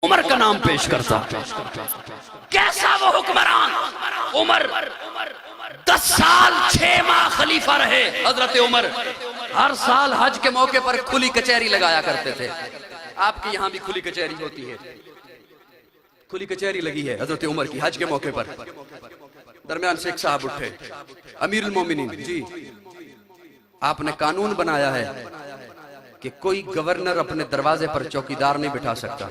उमर का नाम पेश करता। कैसा वो हुक्मरान उमर, 10 साल 6 माह खलीफा रहे हजरत उमर। हर साल हज के मौके पर खुली कचहरी लगाया करते थे। आपके यहां भी खुली कचहरी होती है? खुली कचहरी लगी है हजरत उमर की हज के मौके पर। दरमियान शेख साहब उठे, अमीरुल मोमिनीन जी, आपने कानून बनाया है कि कोई गवर्नर अपने दरवाजे पर चौकीदार नहीं बिठा सकता।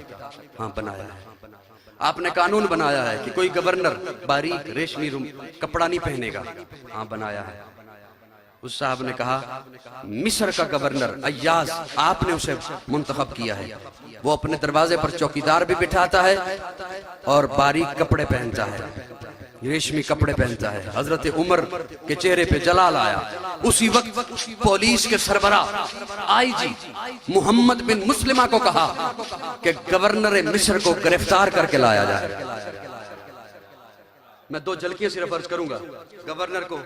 हाँ बनाया है। आपने कानून बनाया है कि कोई गवर्नर बारीक रेशमी कपड़ा नहीं पहनेगा। हाँ बनाया है। उस साहब ने कहा मिस्र का गवर्नर अय्याज, आपने उसे मुंतखब किया है। वो अपने दरवाजे पर चौकीदार भी बिठाता है और बारीक कपड़े पहनता है, रेशमी कपड़े पहनता है। हजरत उमर के चेहरे पे जलाल आया। उसी वक्त पुलिस के सरबराह आईजी मोहम्मद बिन मुस्लिमा को कहा कि गवर्नर मिस्र को गिरफ्तार करके लाया जाए। मैं 2 झलकियां सिर्फ अर्ज करूंगा। गवर्नर को,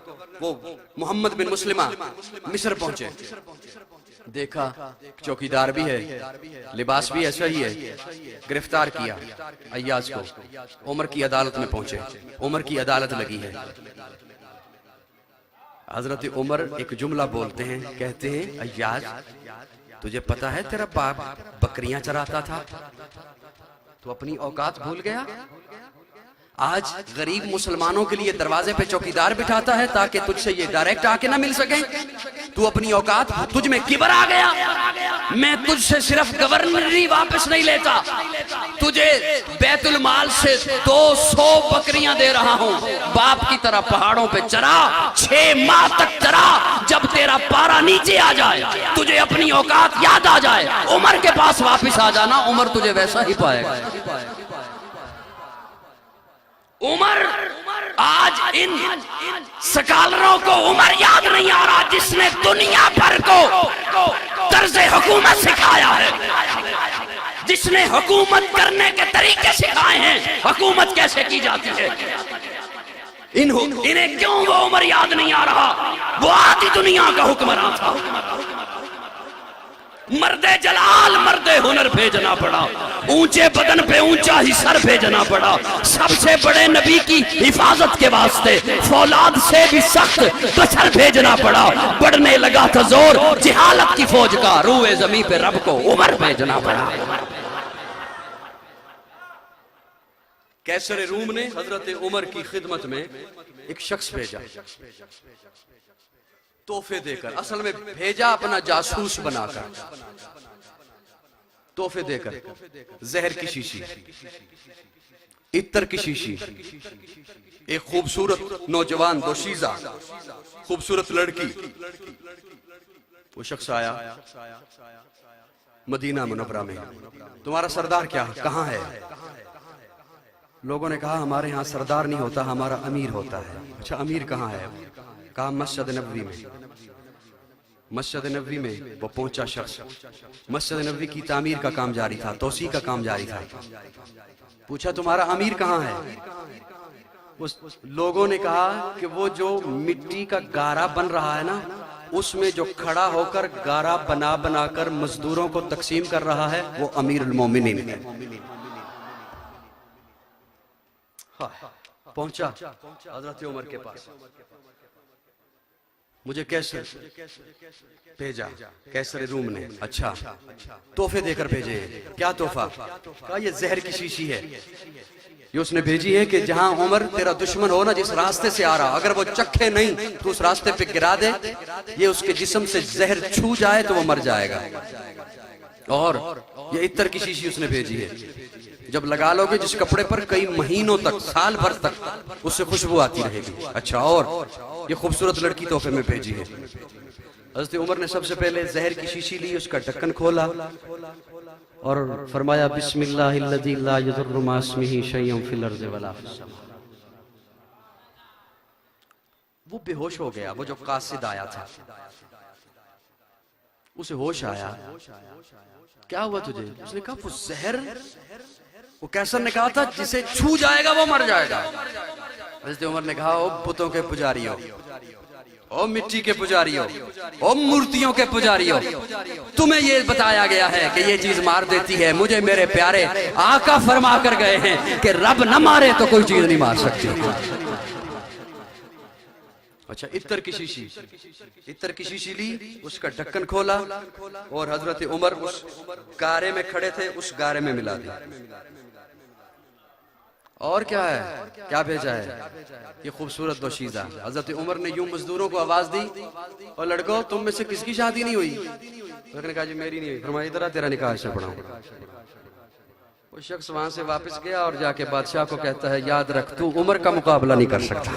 वो मोहम्मद बिन मुस्लिमा मिस्र पहुंचे, देखा चौकीदार भी है, लिबास भी ऐसा ही है, गिरफ्तार किया अय्याज को। उमर की अदालत में पहुंचे, उमर की अदालत लगी है। हजरत उमर एक जुमला बोलते हैं, कहते हैं अय्याज तुझे पता है तेरा बाप बकरियां चराता था, तू अपनी औकात भूल गया। आज गरीब मुसलमानों के लिए दरवाजे पे चौकीदार बिठाता है ताकि तुझसे ये डायरेक्ट आके ना मिल सके। तू अपनी औकात, तुझ में किबर आ गया। मैं तुझसे सिर्फ गवर्नरी वापस नहीं लेता, तुझे बैतुल माल से 200 बकरियां दे रहा हूं। बाप की तरह पहाड़ों पे चरा, 6 माह तक चरा। जब तेरा पारा नीचे आ जाए, तुझे अपनी औकात याद आ जाए, उमर के पास वापिस आ जाना, उमर तुझे वैसा ही पाएगा। उमर, आज इन स्कॉलरों को उमर याद नहीं आ रहा जिसने दुनिया भर को तर्ज़े हुकूमत सिखाया है, जिसने हुकूमत करने के तरीके सिखाए हैं, हुकूमत कैसे की जाती है। इन्हें क्यों वो उमर याद नहीं आ रहा? वो आधी दुनिया का हुक्मरान था। मर्दे जलाल मर्दे हुनर भेजना पड़ा, ऊंचे बदन पे ऊंचा ही सर भेजना पड़ा। सबसे बड़े नबी की हिफाजत के वास्ते फौलाद से भी सख्त बशर भेजना पड़ा। बढ़ने लगा था जोर जिहालत की फौज का, रूए जमी पे रब को उमर भेजना पड़ा। कैसर रूम ने हजरत उमर की खिदमत में एक शख्स भेजा तोहफे देकर। असल में भेजा अपना जासूस बनाकर, तोहफे देकर। जहर की शीशी, इत्तर की शीशी, एक खूबसूरत नौजवान दोशीजा खूबसूरत लड़की। वो शख्स आया मदीना मुनव्वरा में, तुम्हारा सरदार क्या कहाँ है? लोगों ने कहा हमारे यहाँ सरदार नहीं होता, हमारा अमीर होता है। अच्छा अमीर कहाँ है? कहा मस्जिद नबवी में। मस्जिद नबवी में वो पहुंचा शख्स, मस्जिद नबवी की तामीर का काम जारी था, तोसी का काम जारी था। पूछा तुम्हारा अमीर कहाँ है? उस लोगों ने कहा कि वो जो मिट्टी का गारा बन रहा है ना, उसमें जो खड़ा होकर गारा बना बनाकर मजदूरों को तकसीम कर रहा है, वो अमीरुल मोमिनीन है। पहुंचा हजरत उमर के पास, मुझे कैसर भेजा, कैसर रूम ने। अच्छा तोहफे देकर भेजे। क्या तोहफा? कहा ये जहर की शीशी है, ये उसने भेजी है कि जहां उमर तेरा दुश्मन हो ना, जिस रास्ते से आ रहा, अगर वो चखे नहीं तो उस रास्ते पे गिरा दे, ये उसके जिस्म से जहर छू जाए तो वो मर जाएगा। और ये इत्तर की शीशी उसने भेजी है, जब लगा लोगे जिस कपड़े पर कई महीनों तक, साल भर तक उससे खुशबू आती रहेगी। अच्छा और ये खूबसूरत लड़की तोहफे में भेजी है। हज़रत उमर ने सबसे पहले जहर की शीशी ली, उसका ढक्कन खोला और फरमाया बिस्मिल्लाहिल्लज़ी ला यज़ुर्रु मा इस्मिही शैउन फिल अर्ज़ि वला फिस समा। वो बेहोश हो गया। वो जो कासिद आया था उसे होश आया। क्या हुआ तुझे? उसने कहा वो जहर, वो कैसर ने कहा था जिसे छू जाएगा वो मर जाएगा। हज़रत उमर ने कहा ओ बुतों के पुजारियों, ओ मिट्टी के पुजारियों, ओ मूर्तियों के पुजारियों, तुम्हें ये बताया गया है कि ये चीज मार देती है। मुझे मेरे प्यारे आका फरमा कर गए हैं कि रब न मारे तो कोई चीज नहीं मार सकती। अच्छा, इत्तर की शीशी, इत्तर की शीशी ली, उसका ढक्कन खोला और हजरत उमर उस गारे में खड़े थे, उस गारे में मिला दिया। और क्या है, क्या भेजा है, ये खूबसूरत दोशीज़ा। हजरत उमर ने यूं मजदूरों को आवाज दी, और लड़कों तुम में से किसकी शादी नहीं हुई? उसने कहा जी मेरी नहीं हुई। फरमाया इधर आ, तेरा निकाह से पढ़ाऊं। वो शख्स वहां से वापस गया और जाके बादशाह को कहता है याद रख तू उमर का मुकाबला नहीं कर सकता।